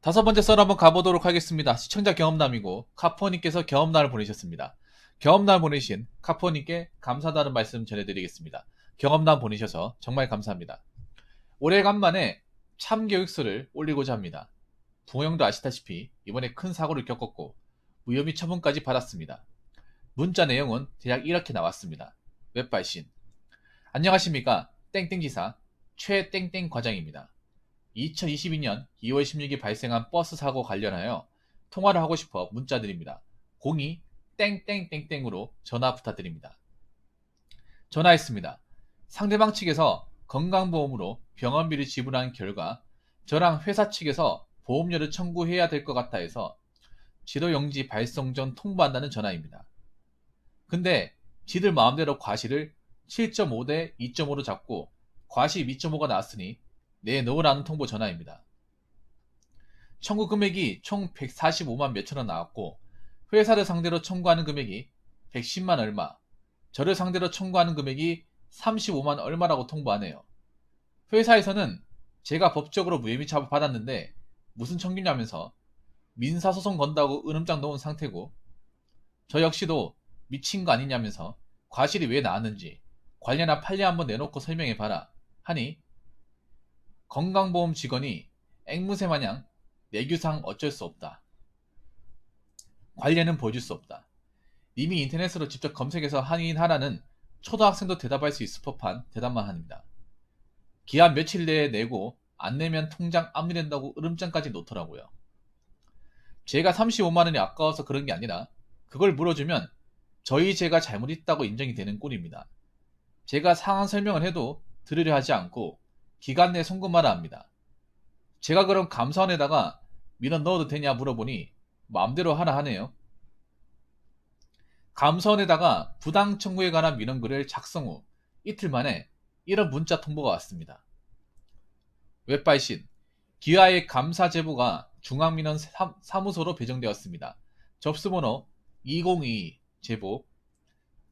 다섯 번째 썰 한번 가보도록 하겠습니다. 시청자 경험남이고 카포님께서 경험남을 보내셨습니다. 경험남 보내신 카포님께 감사하다는 말씀 전해드리겠습니다. 경험남 보내셔서 정말 감사합니다. 오래간만에 참교육서를 올리고자 합니다. 부모형도 아시다시피 이번에 큰 사고를 겪었고 무혐의 처분까지 받았습니다. 문자 내용은 대략 이렇게 나왔습니다. 웹발신 안녕하십니까 땡땡지사 최땡땡 과장입니다. 2022년 2월 16일 발생한 버스 사고 관련하여 통화를 하고 싶어 문자드립니다. 02 땡땡땡땡으로 전화 부탁드립니다. 전화했습니다. 상대방 측에서 건강보험으로 병원비를 지불한 결과 저랑 회사 측에서 보험료를 청구해야 될 것 같아 해서 지도용지 발송 전 통보한다는 전화입니다. 근데 지들 마음대로 과실을 7.5 대 2.5로 잡고 과실 2.5가 나왔으니 내놓으라는 통보 전화입니다. 청구 금액이 총 145만 몇천원 나왔고 회사를 상대로 청구하는 금액이 110만 얼마, 저를 상대로 청구하는 금액이 35만 얼마라고 통보하네요. 회사에서는 제가 법적으로 무혐의 처분 받았는데 무슨 청구냐면서 민사소송 건다고 은음장 놓은 상태고 저 역시도 미친 거 아니냐면서 과실이 왜 나왔는지 관련한 판례 한번 내놓고 설명해봐라 하니 건강보험 직원이 앵무새 마냥 내규상 어쩔 수 없다. 관련은 보여줄 수 없다. 이미 인터넷으로 직접 검색해서 확인하라는 초등학생도 대답할 수 있을 법한 대답만 합니다. 기한 며칠 내에 내고 안 내면 통장 압류된다고 으름장까지 놓더라고요. 제가 35만원이 아까워서 그런 게 아니라 그걸 물어주면 저희 제가 잘못했다고 인정이 되는 꼴입니다. 제가 상황 설명을 해도 들으려 하지 않고 기간 내 송금하라 합니다. 제가 그럼 감사원에다가 민원 넣어도 되냐 물어보니 마음대로 하라 하네요. 감사원에다가 부당 청구에 관한 민원글을 작성 후 이틀 만에 이런 문자 통보가 왔습니다. 웹발신 기아의 감사 제보가 중앙민원 사무소로 배정되었습니다. 접수번호 2022 제보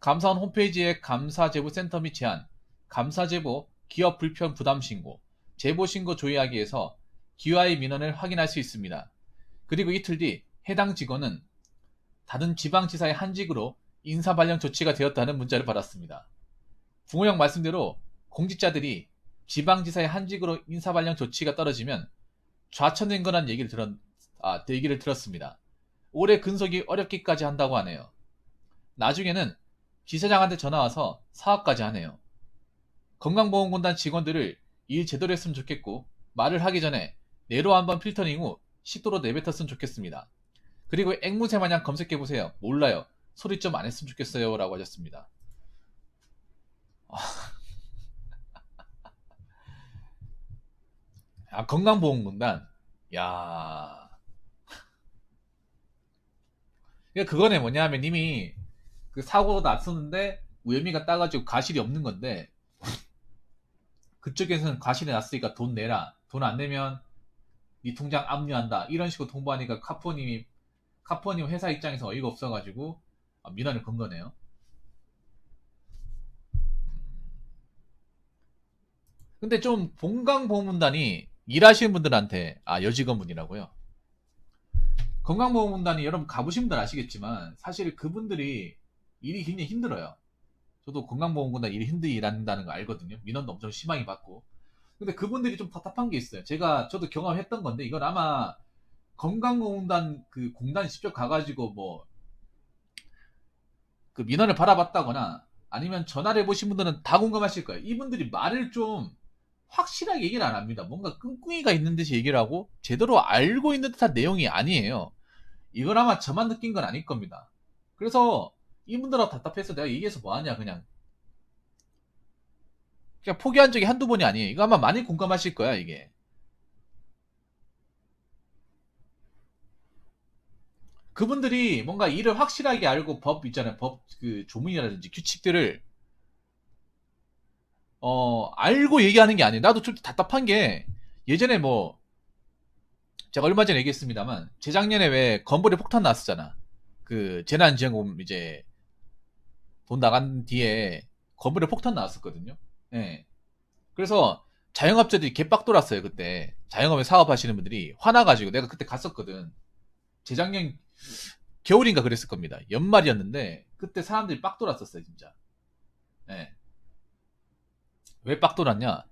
감사원 홈페이지에 감사제보센터 및 제안 감사제보 기업 불편 부담 신고 제보 신고 조회하기에서 기아의 민원을 확인할 수 있습니다. 그리고 이틀 뒤 해당 직원은 다른 지방지사의 한직으로 인사발령 조치가 되었다는 문자를 받았습니다. 부모형 말씀대로 공직자들이 지방지사의 한직으로 인사발령 조치가 떨어지면 좌천된 거란 얘기를 들었습니다. 올해 근속이 어렵기까지 한다고 하네요. 나중에는 지사장한테 전화와서 사업까지 하네요. 건강보험공단 직원들을 일 제대로 했으면 좋겠고 말을 하기 전에 뇌로 한번 필터링 후 식도로 내뱉었으면 좋겠습니다. 그리고 앵무새 마냥 검색해보세요. 몰라요. 소리 좀 안 했으면 좋겠어요 라고 하셨습니다. 건강보험공단 야 그거네. 뭐냐 하면 이미 그 사고가 났었는데 무혐의가 따가지고 과실이 없는 건데 그쪽에서는 과실이 났으니까 돈 내라. 돈 안 내면 네 통장 압류한다. 이런 식으로 통보하니까 카포님 회사 입장에서 어이가 없어가지고 민원을 건 거네요. 근데 좀 건강보험공단이 일하시는 분들한테 여직원분이라고요. 건강보험공단이 여러분 가보신 분들 아시겠지만 사실 그분들이 일이 굉장히 힘들어요. 저도 건강보험공단 일이 힘들게 일한다는 거 알거든요. 민원도 엄청 심하게 받고. 근데 그분들이 좀 답답한 게 있어요. 저도 경험했던 건데 이건 아마 건강보험공단 그 공단이 직접 가가지고 뭐 그 민원을 받아봤다거나 아니면 전화를 해보신 분들은 다 공감하실 거예요. 이분들이 말을 좀 확실하게 얘기를 안 합니다. 뭔가 끙끙이가 있는 듯이 얘기를 하고 제대로 알고 있는 듯한 내용이 아니에요. 이건 아마 저만 느낀 건 아닐 겁니다. 그래서 이분들하고 답답해서 내가 얘기해서 뭐하냐 그냥 포기한 적이 한두 번이 아니에요. 이거 아마 많이 공감하실 거야 이게. 그분들이 뭔가 일을 확실하게 알고 법 있잖아요. 법 그 조문이라든지 규칙들을 알고 얘기하는 게 아니에요. 나도 좀 답답한 게 예전에 뭐 제가 얼마 전에 얘기했습니다만 재작년에 왜 건물에 폭탄 났었잖아. 그 재난지원금 이제 돈 나간 뒤에 건물에 폭탄 나왔었거든요. 예. 그래서 자영업자들이 개빡 돌았어요 그때. 자영업에 사업하시는 분들이 화나가지고, 내가 그때 갔었거든. 재작년 겨울인가 그랬을 겁니다. 연말이었는데 그때 사람들이 빡 돌았었어요 진짜. 예. 왜 빡 돌았냐?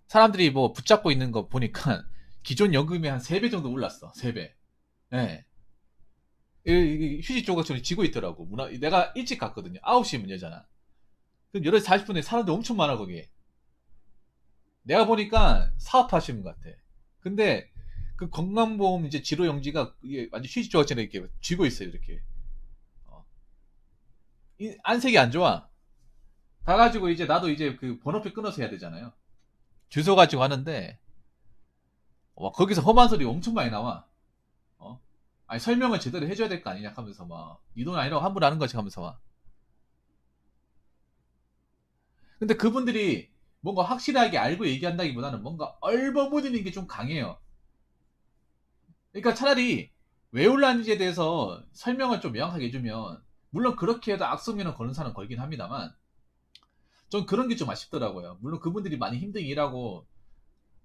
사람들이 뭐 붙잡고 있는 거 보니까 기존 연금이 한 3배 정도 올랐어. 3배. 예. 휴지 조각처럼 지고 있더라고. 내가 일찍 갔거든요. 9시 문 열잖아. 그럼 8시 40분에 사람들 엄청 많아 거기. 내가 보니까 사업하시는 것 같아. 근데 그 건강보험 이제 지로용지가 이게 완전 휴지 조각처럼 이렇게 쥐고 있어요 이렇게. 어. 안색이 안 좋아. 가가지고 이제 나도 이제 그 번호표 끊어서 해야 되잖아요. 주소 가지고 하는데 와, 거기서 험한 소리 엄청 많이 나와. 어? 아니 설명을 제대로 해줘야 될 거 아니냐 하면서 막 이 돈 아니라고 함부로 하는 거지 하면서 막. 근데 그분들이 뭔가 확실하게 알고 얘기한다기보다는 뭔가 얼버무리는 게 좀 강해요. 그러니까 차라리 왜 올랐는지에 대해서 설명을 좀 명확하게 해주면, 물론 그렇게 해도 악성민원 거는 사람 걸긴 합니다만 전 그런 게 좀 아쉽더라고요. 물론 그분들이 많이 힘들게 일하고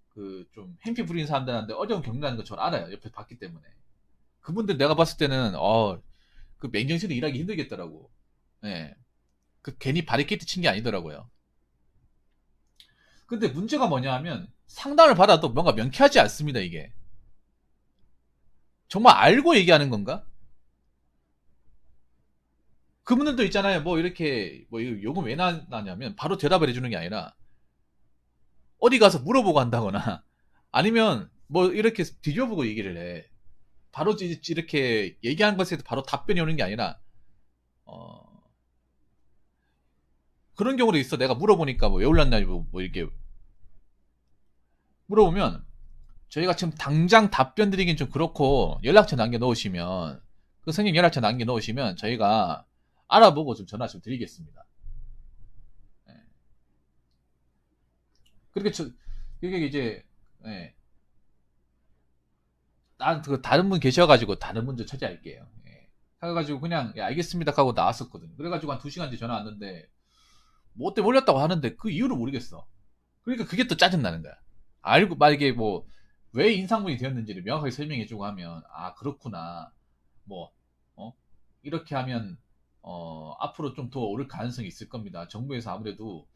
그 좀 행패 부리는 사람들한테 어려운 경험이라는 걸 저는 알아요. 옆에 봤기 때문에. 그분들 내가 봤을 때는 그 맹정신으로 일하기 힘들겠더라고. 예. 그 괜히 바리케이트 친 게 아니더라고요. 근데 문제가 뭐냐 하면 상담을 받아도 뭔가 명쾌하지 않습니다, 이게. 정말 알고 얘기하는 건가? 그분들도 있잖아요. 뭐 이렇게 뭐 이거 요금 왜 나냐면 바로 대답을 해주는 게 아니라 어디 가서 물어보고 한다거나 아니면 뭐 이렇게 뒤져보고 얘기를 해. 바로 이렇게 얘기한 것에 바로 답변이 오는 게 아니라 어, 그런 경우도 있어. 내가 물어보니까 뭐 왜 올랐냐 뭐 이렇게 물어보면 저희가 지금 당장 답변 드리긴 좀 그렇고 연락처 남겨 놓으시면, 그 선생님 연락처 남겨 놓으시면 저희가 알아보고 좀 전화 좀 드리겠습니다. 예. 그렇게 이게 이제 예. 난 그 다른 분 계셔가지고 다른 분 좀 처리할게요. 예. 그래가지고 그냥 예, 알겠습니다 하고 나왔었거든. 그래가지고 한 2시간 뒤에 전화 왔는데 뭐 때문에 올렸다고 하는데 그 이유를 모르겠어. 그러니까 그게 또 짜증나는 거야. 알고 만약에 뭐 왜 인상문이 되었는지를 명확하게 설명해주고 하면 아 그렇구나 뭐 이렇게 하면 앞으로 좀 더 오를 가능성이 있을 겁니다. 정부에서 아무래도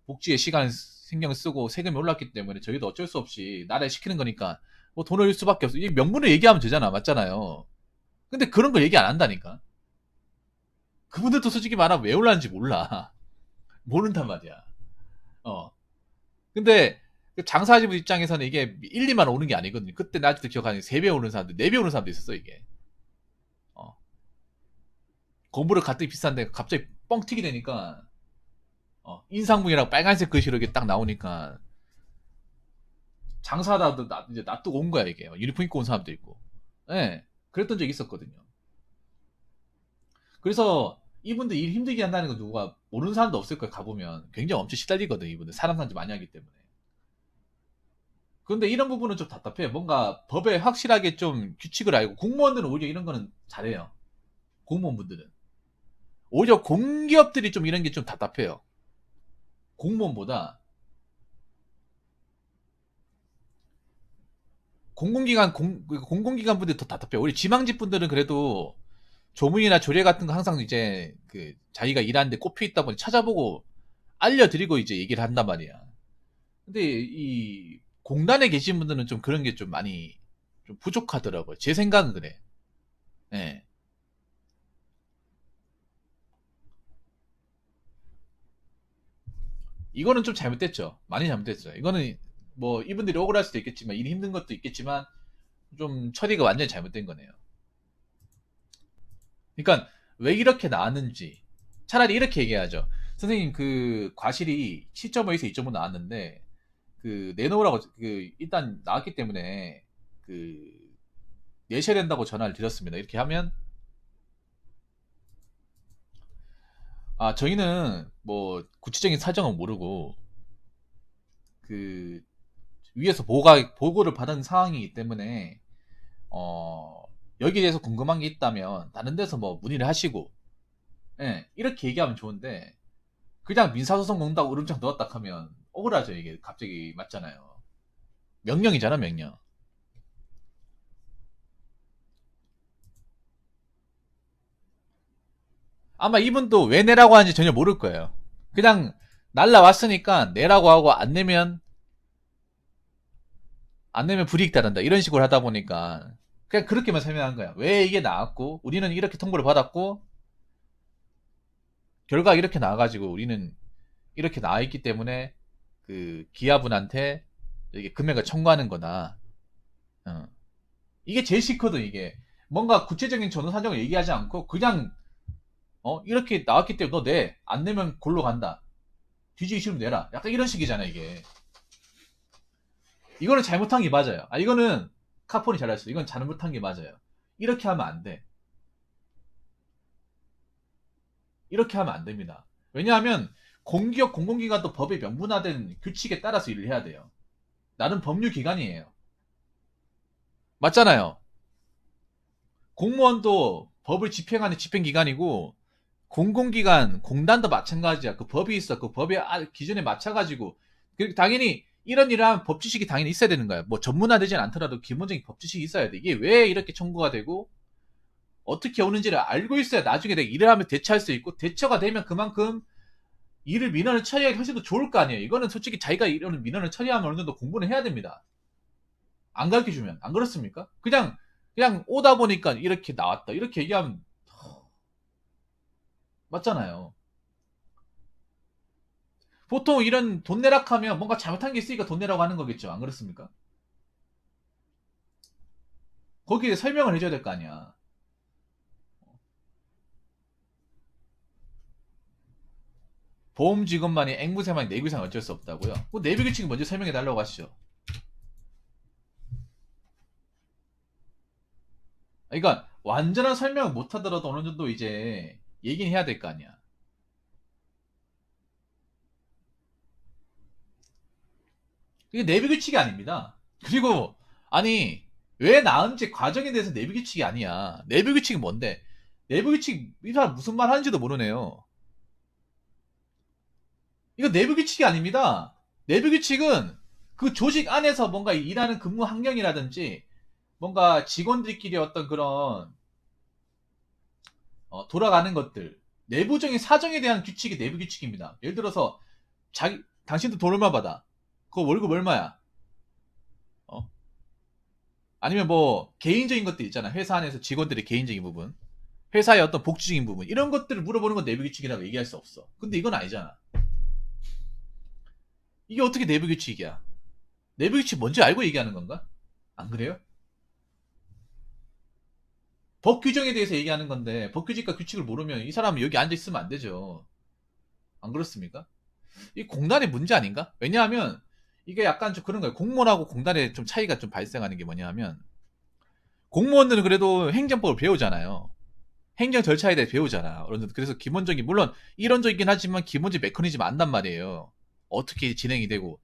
복지에 시간 신경 쓰고 세금이 올랐기 때문에 저희도 어쩔 수 없이 나라에 시키는 거니까 뭐 돈 올릴 수밖에 없어. 이 명분을 얘기하면 되잖아, 맞잖아요. 근데 그런 걸 얘기 안 한다니까. 그분들도 솔직히 말하면 왜 올랐는지 몰라. 모른단 말이야. 어. 근데 그 장사하시는 분 입장에서는 이게 1, 2만 오는 게 아니거든요. 그때 나 아직도 기억하는 3배 오는 사람들, 4배 오는 사람도 있었어, 이게. 어. 공부를 갔더니 비싼데 갑자기 뻥 튀기 되니까 인상문이라고 빨간색 글씨로 이렇게 딱 나오니까 장사하다도 이제 놔두고 온 거야, 이게. 유니폼 입고 온 사람도 있고. 예. 네, 그랬던 적이 있었거든요. 그래서 이분들 일 힘들게 한다는 거 누가 모르는 사람도 없을 거야. 가보면 굉장히 엄청 시달리거든, 이분들. 사람 산지 많이 하기 때문에. 그런데 이런 부분은 좀 답답해요. 뭔가 법에 확실하게 좀 규칙을 알고, 공무원들은 오히려 이런 거는 잘해요. 공무원분들은. 오히려 공기업들이 좀 이런 게 좀 답답해요. 공무원보다 공공기관 분들이 더 답답해요. 우리 지망직 분들은 그래도 조문이나 조례 같은 거 항상 이제 그 자기가 일하는데 꼽혀 있다 보니 찾아보고 알려드리고 이제 얘기를 한단 말이야. 근데 이 공단에 계신 분들은 좀 그런 게 좀 많이 좀 부족하더라고요. 제 생각은 그래. 예. 이거는 좀 잘못됐죠. 많이 잘못됐죠. 이거는 뭐 이분들이 억울할 수도 있겠지만 일이 힘든 것도 있겠지만 좀 처리가 완전히 잘못된 거네요. 그러니까 왜 이렇게 나왔는지 차라리 이렇게 얘기하죠. 선생님 그 과실이 7.5에서 2.5 나왔는데 그 내놓으라고 그 일단 나왔기 때문에 그 내셔야 된다고 전화를 드렸습니다. 이렇게 하면 아 저희는 뭐 구체적인 사정은 모르고 그 위에서 보고를 받은 상황이기 때문에 어 여기에 대해서 궁금한 게 있다면 다른 데서 뭐 문의를 하시고 예, 이렇게 얘기하면 좋은데 그냥 민사소송 건다고 으름장 넣었다 하면 억울하죠, 이게. 갑자기 맞잖아요. 명령이잖아, 명령. 아마 이분도 왜 내라고 하는지 전혀 모를 거예요. 그냥 날라왔으니까 내라고 하고 안 내면 불이익 따른다. 이런 식으로 하다 보니까 그냥 그렇게만 설명한 거야. 왜 이게 나왔고 우리는 이렇게 통보를 받았고 결과가 이렇게 나와가지고 우리는 이렇게 나와 있기 때문에 그 기아분한테 이게 금액을 청구하는 거다. 어. 이게 제일 싫거든. 이게 뭔가 구체적인 전후 사정을 얘기하지 않고 그냥 이렇게 나왔기 때문에 너 내. 안 내면 골로 간다. 뒤지기 싫으면 내라. 약간 이런 식이잖아 이게. 이거는 잘못한 게 맞아요. 이거는 카폰이 잘했어. 이건 잘못한 게 맞아요. 이렇게 하면 안 돼. 이렇게 하면 안 됩니다. 왜냐하면 공기업 공공기관도 법에 명분화된 규칙에 따라서 일을 해야 돼요. 나는 법률 기관이에요. 맞잖아요. 공무원도 법을 집행하는 집행기관이고 공공기관, 공단도 마찬가지야. 그 법이 있어. 그 법의 기준에 맞춰가지고 당연히 이런 일을 하면 법 지식이 당연히 있어야 되는 거야. 뭐 전문화되진 않더라도 기본적인 법 지식이 있어야 돼. 이게 왜 이렇게 청구가 되고 어떻게 오는지를 알고 있어야 나중에 내가 일을 하면 대처할 수 있고 대처가 되면 그만큼 일을 민원을 처리하기 훨씬 더 좋을 거 아니에요. 이거는 솔직히 자기가 이런 민원을 처리하면 어느 정도 공부는 해야 됩니다. 안 가르쳐 주면 안 그렇습니까? 그냥 오다 보니까 이렇게 나왔다. 이렇게 얘기하면 맞잖아요. 보통 이런 돈 내락 하면 뭔가 잘못한 게 있으니까 돈 내라고 하는 거겠죠. 안 그렇습니까? 거기에 설명을 해줘야 될 거 아니야. 보험 직원만이 앵무새만이 내부 이상 어쩔 수 없다고요? 그 내부 규칙 먼저 설명해 달라고 하시죠. 그러니까 완전한 설명을 못 하더라도 어느 정도 이제 얘기는 해야 될 거 아니야. 이게 내부 규칙이 아닙니다. 그리고 아니 왜 나은지 과정에 대해서 내부 규칙이 아니야. 내부 규칙이 뭔데? 내부 규칙 이 사람 무슨 말 하는지도 모르네요. 이거 내부 규칙이 아닙니다. 내부 규칙은 그 조직 안에서 뭔가 일하는 근무 환경이라든지 뭔가 직원들끼리 어떤 그런 돌아가는 것들 내부적인 사정에 대한 규칙이 내부 규칙입니다. 예를 들어서 당신도 돈 얼마 받아? 그거 월급 얼마야? 어? 아니면 뭐 개인적인 것들 있잖아. 회사 안에서 직원들의 개인적인 부분, 회사의 어떤 복지적인 부분 이런 것들을 물어보는 건 내부 규칙이라고 얘기할 수 없어. 근데 이건 아니잖아. 이게 어떻게 내부 규칙이야? 내부 규칙 뭔지 알고 얘기하는 건가? 안 그래요? 법 규정에 대해서 얘기하는 건데 법 규칙과 규칙을 모르면 이 사람은 여기 앉아 있으면 안 되죠. 안 그렇습니까? 이 공단의 문제 아닌가? 왜냐하면 이게 약간 좀 그런 거예요. 공무원하고 공단의 좀 차이가 좀 발생하는 게 뭐냐면 공무원들은 그래도 행정법을 배우잖아요. 행정 절차에 대해 배우잖아. 그래서 기본적인 물론 이론적이긴 하지만 기본적 메커니즘 안단 말이에요. 어떻게 진행이 되고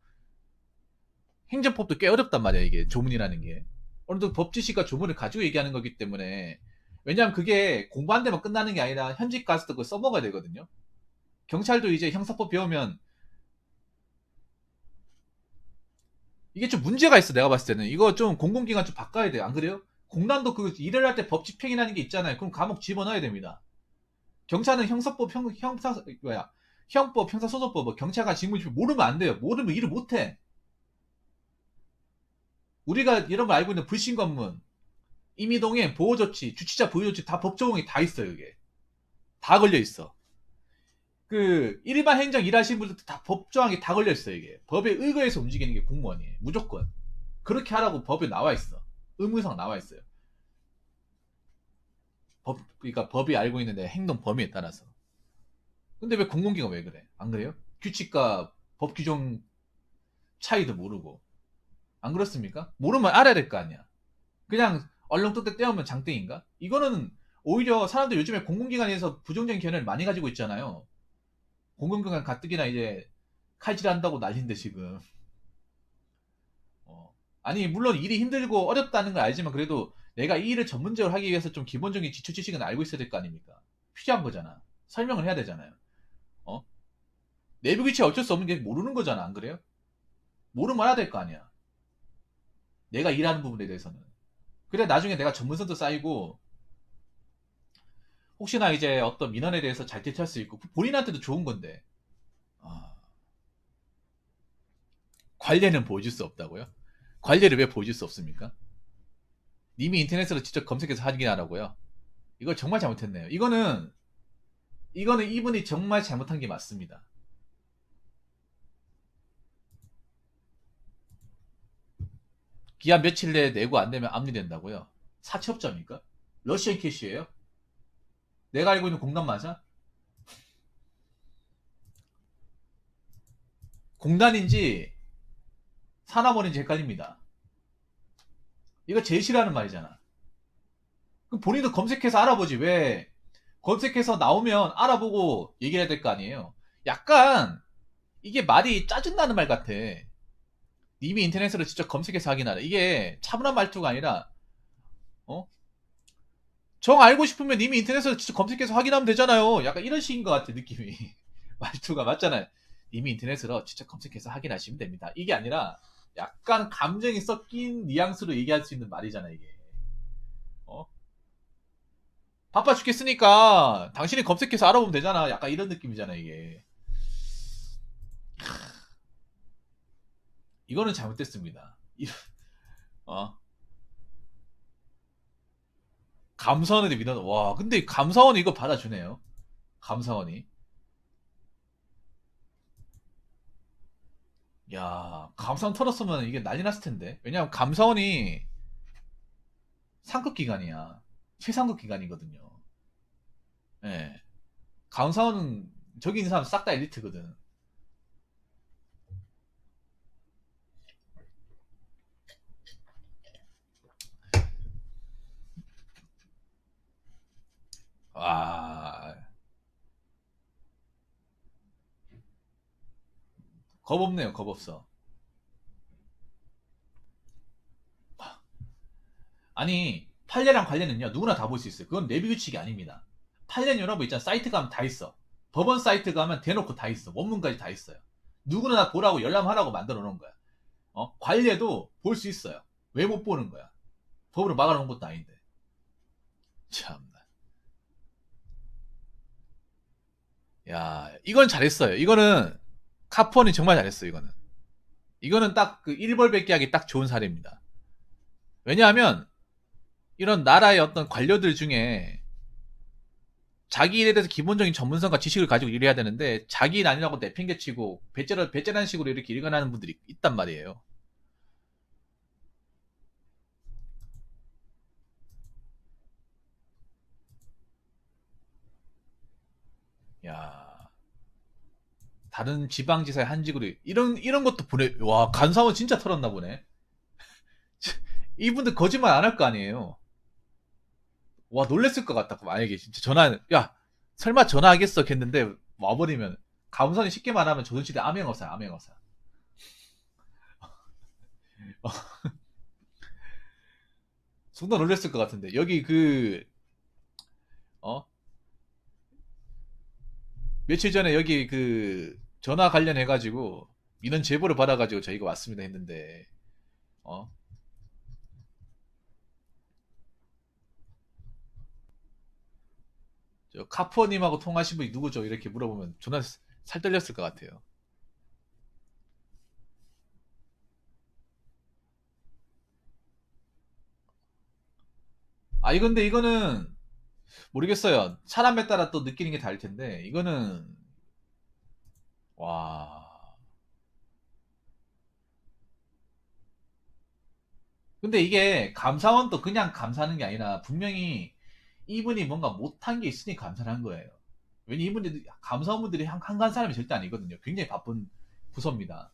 행정법도 꽤 어렵단 말이야 이게 조문이라는 게. 어느 정도 법 지식과 조문을 가지고 얘기하는 거기 때문에 왜냐하면 그게 공부한 데만 끝나는 게 아니라 현직 가서도 그걸 써먹어야 되거든요. 경찰도 이제 형사법 배우면 이게 좀 문제가 있어. 내가 봤을 때는 이거 좀 공공기관 좀 바꿔야 돼요. 안 그래요? 공단도 그 일을 할 때 법 집행이라는 게 있잖아요. 그럼 감옥 집어넣어야 됩니다. 경찰은 형사법 뭐야 형법 형사소송법 뭐 경찰관 직무집행 모르면 안 돼요. 모르면 일을 못해. 우리가 이런 걸 알고 있는 불신검문 임의동행 보호조치 주치자 보호조치 다 법 적용이 다 있어요. 이게 다 걸려 있어. 그 일반 행정 일하시는 분들도 다 법 조항이 다 걸려 있어요. 이게 법에 의거해서 움직이는 게 공무원이에요. 무조건 그렇게 하라고 법에 나와 있어. 의무상 나와 있어요. 그러니까 법이 알고 있는 내 행동 범위에 따라서. 근데 왜 공공기관 왜 그래? 안 그래요? 규칙과 법 규정 차이도 모르고. 안 그렇습니까? 모르면 알아야 될 거 아니야. 그냥 얼렁뚱땅 떼우면 장땡인가? 이거는 오히려 사람들 요즘에 공공기관에서 부정적인 견해를 많이 가지고 있잖아요. 공공기관 가뜩이나 이제 칼질한다고 난리인데 지금. 아니 물론 일이 힘들고 어렵다는 걸 알지만 그래도 내가 이 일을 전문적으로 하기 위해서 좀 기본적인 기초 지식은 알고 있어야 될 거 아닙니까? 필요한 거잖아. 설명을 해야 되잖아요. 어? 내부 규칙 어쩔 수 없는 게 모르는 거잖아. 안 그래요? 모르면 알아야 될 거 아니야. 내가 일하는 부분에 대해서는. 그래 나중에 내가 전문성도 쌓이고 혹시나 이제 어떤 민원에 대해서 잘 대처할 수 있고 본인한테도 좋은 건데 아, 관례는 보여줄 수 없다고요? 관례를 왜 보여줄 수 없습니까? 님이 인터넷으로 직접 검색해서 확인하라고요? 이거 정말 잘못했네요. 이거는 이분이 정말 잘못한 게 맞습니다. 기한 며칠 내에 내고 안 되면 압류된다고요? 사채업자입니까? 러시안 캐시예요? 내가 알고 있는 공단 맞아? 공단인지 산업원인지 헷갈립니다. 이거 제일 싫어하는 말이잖아. 그럼 본인도 검색해서 알아보지. 왜 검색해서 나오면 알아보고 얘기해야 될 거 아니에요. 약간 이게 말이 짜증나는 말 같아. 이미 인터넷으로 직접 검색해서 확인하라. 이게 차분한 말투가 아니라 어? 정 알고 싶으면 이미 인터넷으로 직접 검색해서 확인하면 되잖아요. 약간 이런 식인 것 같아 느낌이. 말투가 맞잖아요. 이미 인터넷으로 직접 검색해서 확인하시면 됩니다. 이게 아니라 약간 감정이 섞인 뉘앙스로 얘기할 수 있는 말이잖아 이게. 어? 바빠 죽겠으니까 당신이 검색해서 알아보면 되잖아. 약간 이런 느낌이잖아 이게. 이거는 잘못됐습니다. 어? 감사원에 민원. 와 근데 감사원이 이거 받아주네요. 감사원이. 야 감사원 털었으면 이게 난리 났을 텐데. 왜냐면 감사원이 상급 기관이야. 최상급 기관이거든요. 예. 감사원은 저기 있는 사람 싹 다 엘리트거든. 와 겁 없네요. 겁 없어. 아니 판례랑 관례는요 누구나 다 볼 수 있어요. 그건 내비 규칙이 아닙니다. 판례는 여러분 있잖아. 사이트 가면 다 있어. 법원 사이트 가면 대놓고 다 있어. 원문까지 다 있어요. 누구나 다 보라고 열람하라고 만들어 놓은 거야. 관례도 볼 수 있어요. 왜 못 보는 거야? 법으로 막아놓은 것도 아닌데. 참나. 야, 이건 잘했어요. 이거는 카폰이 정말 잘했어요. 이거는 딱 그 일벌백계 하기 딱 좋은 사례입니다. 왜냐하면 이런 나라의 어떤 관료들 중에 자기 일에 대해서 기본적인 전문성과 지식을 가지고 일해야 되는데 자기 일 아니라고 내팽개치고 배째라는 식으로 이렇게 일관하는 분들이 있단 말이에요. 야, 다른 지방지사의 한직으로 이런 것도 보내. 와, 간사원 진짜 털었나 보네. 이분들 거짓말 안 할 거 아니에요. 와, 놀랬을 것 같다. 만약에 진짜 야, 설마 전화하겠어? 했는데 와버리면 감사원이 쉽게 말하면 조선시대 암행어사야, 암행어사. 존나 놀랬을 것 같은데 여기 어 며칠 전에 여기 전화 관련해가지고 민원 제보를 받아가지고 저희가 왔습니다 했는데 어 저 카푸어님하고 통화하신 분이 누구죠? 이렇게 물어보면 존나 살 떨렸을 것 같아요. 이건데 이거는 모르겠어요. 사람에 따라 또 느끼는 게 다를 텐데 이거는 와. 근데 이게 감사원도 그냥 감사하는 게 아니라 분명히 이분이 뭔가 못한 게 있으니 감사를 한 거예요. 왜냐 이분들이 감사원분들이 한간 사람이 절대 아니거든요. 굉장히 바쁜 부서입니다.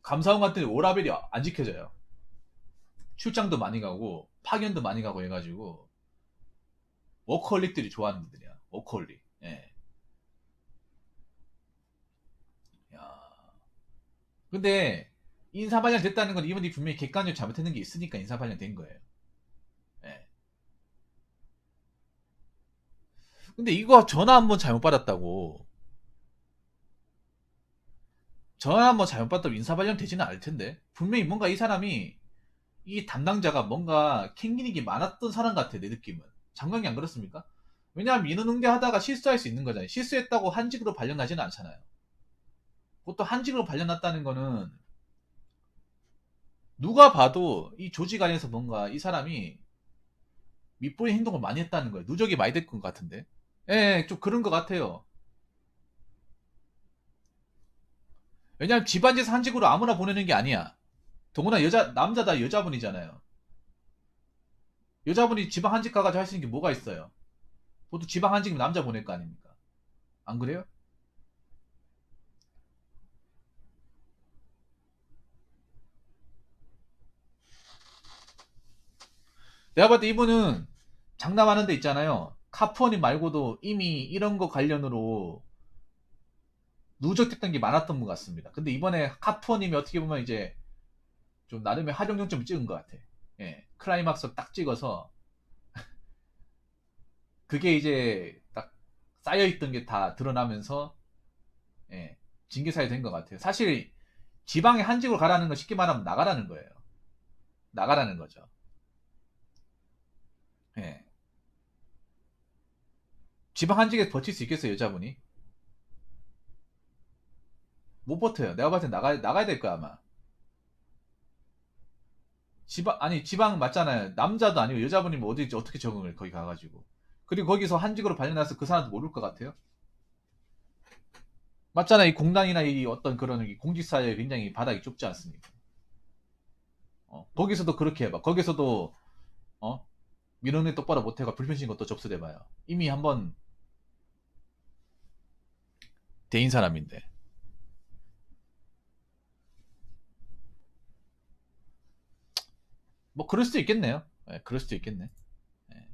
감사원 같은 오라벨이 안 지켜져요. 출장도 많이 가고 파견도 많이 가고 해가지고 워커홀릭들이 좋아하는 분들이야. 워커홀릭. 예. 야. 근데 인사 발령 됐다는 건 이분이 분명히 객관적으로 잘못했는 게 있으니까 인사 발령 된 거예요. 예. 근데 이거 전화 한 번 잘못 받았다고 저야 뭐 잘못 봤다고 인사 발령 되지는 않을 텐데 분명히 뭔가 이 사람이 이 담당자가 뭔가 캥기는 많았던 사람 같아 내 느낌은. 장관이 안 그렇습니까? 왜냐하면 민원응대 하다가 실수할 수 있는 거잖아요. 실수했다고 한직으로 발령나지는 않잖아요. 보통 한직으로 발령났다는 거는 누가 봐도 이 조직 안에서 뭔가 이 사람이 밑보인 행동을 많이 했다는 거예요. 누적이 많이 될 것 같은데. 예, 좀 그런 것 같아요. 왜냐하면 집안에서 한직으로 아무나 보내는 게 아니야. 더구나 남자다 여자분이잖아요. 여자분이 지방 한직 가가지고 할 수 있는 게 뭐가 있어요? 보통 지방 한직이면 남자 보낼 거 아닙니까? 안 그래요? 내가 봤을 때 이분은 장담하는 데 있잖아요. 카푸어님 말고도 이미 이런 거 관련으로 누적됐던 게 많았던 것 같습니다. 근데 이번에 카푸어님이 어떻게 보면 이제 좀 나름의 활용점을 찍은 것 같아. 예, 클라이막스 딱 찍어서 그게 이제 딱 쌓여있던 게 다 드러나면서 예, 징계사유 된 것 같아요. 사실 지방에 한직으로 가라는 건 쉽게 말하면 나가라는 거예요. 나가라는 거죠. 예. 지방 한직에 버틸 수 있겠어요, 여자분이? 못 버텨요. 내가 봤을 때 나가야 될 거야, 아마. 아니, 지방 맞잖아요. 남자도 아니고 여자분이면 어떻게 적응을 거기 가가지고. 그리고 거기서 한직으로 발려나서 그 사람도 모를 것 같아요? 맞잖아. 이 공단이나 이 어떤 그런 공직사회에 굉장히 바닥이 좁지 않습니까? 거기서도 그렇게 해봐. 거기서도, 어? 민원에 똑바로 못해가 불편신 것도 접수돼봐요. 이미 한번 대인 사람인데. 뭐, 그럴 수도 있겠네요. 예, 그럴 수도 있겠네. 예.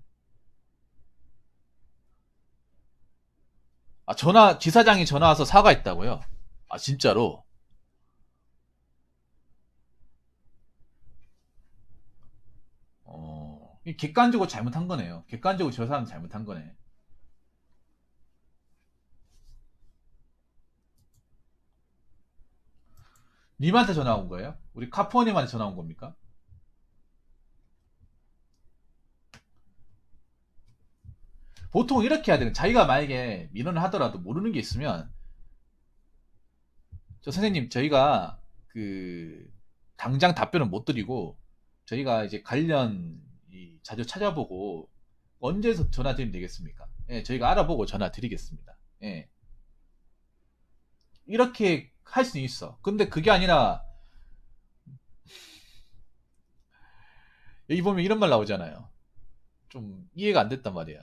아, 지사장이 전화 와서 사과했다고요? 아, 진짜로? 이 객관적으로 잘못한 거네요. 객관적으로 저 사람 잘못한 거네. 님한테 전화 온 거예요? 우리 카푸어님한테 전화 온 겁니까? 보통 이렇게 해야 되는 자기가 만약에 민원을 하더라도 모르는 게 있으면 저 선생님 저희가 그 당장 답변을 못 드리고 저희가 이제 관련 자료 찾아보고 언제서 전화 드리면 되겠습니까? 예, 저희가 알아보고 전화 드리겠습니다. 예. 이렇게 할 수 있어. 근데 그게 아니라 여기 보면 이런 말 나오잖아요. 좀 이해가 안 됐단 말이야.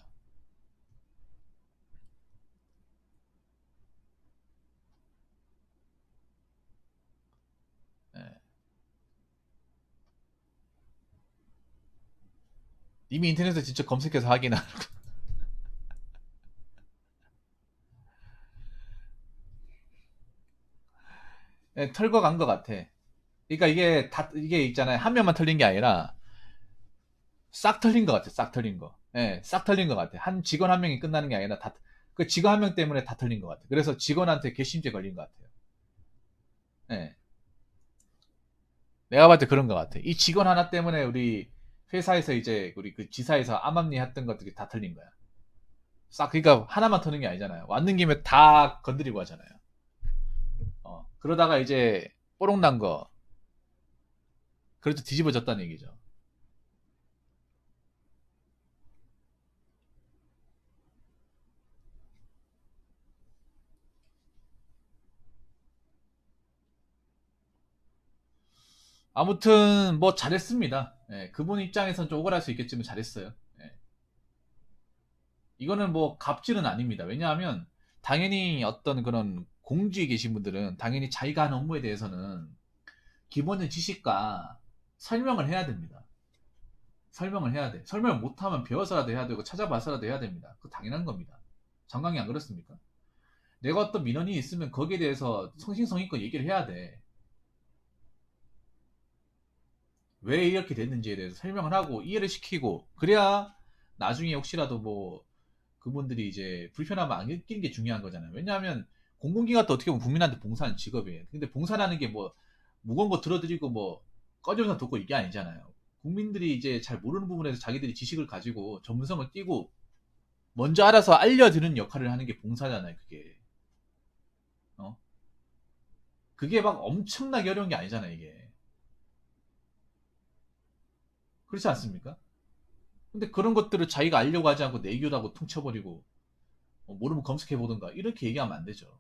예. 이미 인터넷에 직접 검색해서 확인하고 예, 털고 간 것 같아. 그러니까 이게 있잖아요. 한 명만 털린 게 아니라 싹 털린 것 같아. 싹 털린 거. 예, 싹 털린 것 같아. 한 직원 한 명이 끝나는 게 아니라 그 직원 한 명 때문에 다 털린 것 같아. 그래서 직원한테 괘씸죄 걸린 것 같아요. 예. 내가 봤을 때 그런 것 같아. 이 직원 하나 때문에 우리 회사에서 이제 우리 그 지사에서 암암리 했던 것들이 다 털린 거야. 싹, 그러니까 하나만 터는 게 아니잖아요. 왔는 김에 다 건드리고 하잖아요. 그러다가 이제 뽀록 난 거, 그래도 뒤집어졌다는 얘기죠. 아무튼 뭐 잘했습니다. 예, 그분 입장에선 좀 억울할 수 있겠지만 잘했어요. 예. 이거는 뭐 갑질은 아닙니다. 왜냐하면 당연히 어떤 그런 공직에 계신 분들은 당연히 자기가 하는 업무에 대해서는 기본적인 지식과 설명을 해야 됩니다. 설명을 해야 돼. 설명을 못하면 배워서라도 해야 되고 찾아봐서라도 해야 됩니다. 그거 당연한 겁니다. 정강이 안 그렇습니까? 내가 어떤 민원이 있으면 거기에 대해서 성심성의껏 얘기를 해야 돼. 왜 이렇게 됐는지에 대해서 설명을 하고 이해를 시키고 그래야 나중에 혹시라도 뭐 그분들이 이제 불편함을 안 느끼는 게 중요한 거잖아요. 왜냐하면 공공기관도 어떻게 보면 국민한테 봉사하는 직업이에요. 근데 봉사라는 게 뭐 무거운 거 들어드리고 뭐 꺼져서 듣고 이게 아니잖아요. 국민들이 이제 잘 모르는 부분에서 자기들이 지식을 가지고 전문성을 띄고 먼저 알아서 알려드리는 역할을 하는 게 봉사잖아요. 그게 어? 그게 막 엄청나게 어려운 게 아니잖아요. 이게 그렇지 않습니까? 근데 그런 것들을 자기가 알려고 하지 않고 내교라고 퉁쳐버리고 모르면 검색해보든가 이렇게 얘기하면 안 되죠.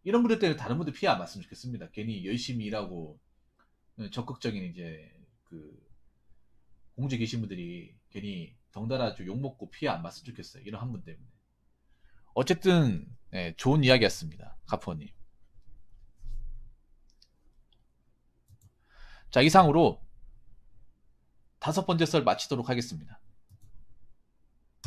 이런 분들 때문에 다른 분들 피해 안 봤으면 좋겠습니다. 괜히 열심히 일하고 적극적인 이제 그 공직에 계신 분들이 괜히 덩달아 좀 욕먹고 피해 안 봤으면 좋겠어요. 이런 한 분 때문에. 어쨌든 네, 좋은 이야기였습니다. 가포님. 자, 이상으로 5번째 썰 마치도록 하겠습니다.